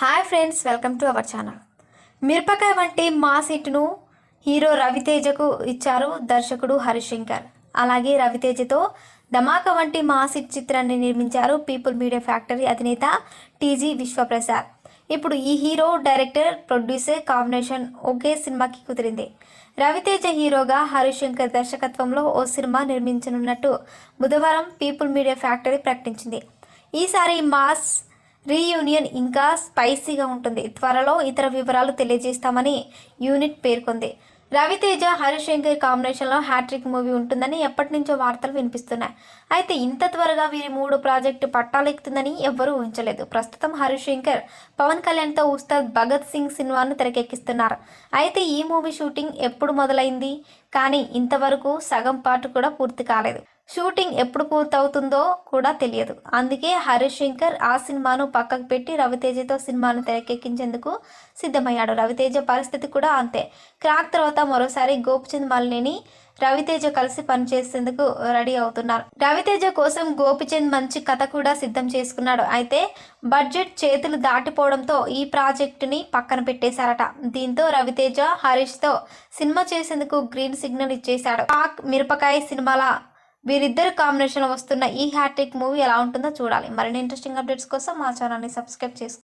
Hi friends, welcome to our channel. మిరపకాయ వంటి mass హిట్ను hero రవితేజకు ఇచ్చారు దర్శకుడు హరీష్ శంకర్. అలాగే రవితేజతో ధమాకా వంటి మాస్ హిట్ చిత్రాన్ని నిర్మించారు పీపుల్ మీడియా ఫ్యాక్టరీ అధినేత టీజీ విశ్వప్రసాద్. ఇప్పుడు ఈ హీరో డైరెక్టర్ ప్రొడ్యూసర్ కాంబినేషన్ ఒకే సినిమాకి కుదిరింది. రవితేజ హీరోగా, హరీష్ శంకర్ దర్శకత్వంలో ఓ సినిమా నిర్మించనున్నట్టు బుధవారం పీపుల్ మీడియా ఫ్యాక్టరీ ప్రకటించింది. ఈసారి మాస్ రీయూనియన్ ఇంకా స్పైసీగా ఉంటుంది. త్వరలో ఇతర వివరాలు తెలియజేస్తామని యూనిట్ పేర్కొంది. రవితేజ, హరీష్ శంకర్ కాంబినేషన్లో హ్యాట్రిక్ మూవీ ఉంటుందని ఎప్పటి నుంచో వార్తలు వినిపిస్తున్నాయి. అయితే ఇంత త్వరగా వీరి 3 ప్రాజెక్టు పట్టాలెక్కుతుందని ఎవ్వరూ ఊహించలేదు. ప్రస్తుతం హరీష్ శంకర్ పవన్ కళ్యాణ్తో ఉస్తాద్ భగత్ సింగ్ సినిమాను తెరకెక్కిస్తున్నారు. అయితే ఈ మూవీ షూటింగ్ ఎప్పుడు మొదలైంది, కానీ ఇంతవరకు సగం పార్ట్ కూడా పూర్తి కాలేదు. షూటింగ్ ఎప్పుడు పూర్తవుతుందో కూడా తెలియదు. అందుకే హరీష్ శంకర్ ఆ సినిమాను పక్కకు పెట్టి రవితేజతో సినిమాను తెరకెక్కించేందుకు సిద్ధమయ్యాడు. రవితేజ పరిస్థితి కూడా అంతే. క్రాక్ తర్వాత మరోసారి గోపిచంద్ మల్లేని రవితేజ కలిసి పనిచేసేందుకు రెడీ అవుతున్నారు. రవితేజ కోసం గోపిచంద్ మంచి కథ కూడా సిద్ధం చేసుకున్నాడు. అయితే బడ్జెట్ చేతులు దాటిపోవడంతో ఈ ప్రాజెక్టుని పక్కన పెట్టేశారట. దీంతో రవితేజ హరీష్తో సినిమా చేసేందుకు గ్రీన్ సిగ్నల్ ఇచ్చేశాడు. పాక్ మిరపకాయ సినిమాల వీరిద్దరు కాంబినేషన్లో వస్తున్న ఈ హ్యాట్రిక్ మూవీ ఎలా ఉంటుందో చూడాలి. మరిన్ని ఇంట్రెస్టింగ్ అప్డేట్స్ కోసం మా ఛానల్ని సబ్స్క్రైబ్ చేసుకోండి.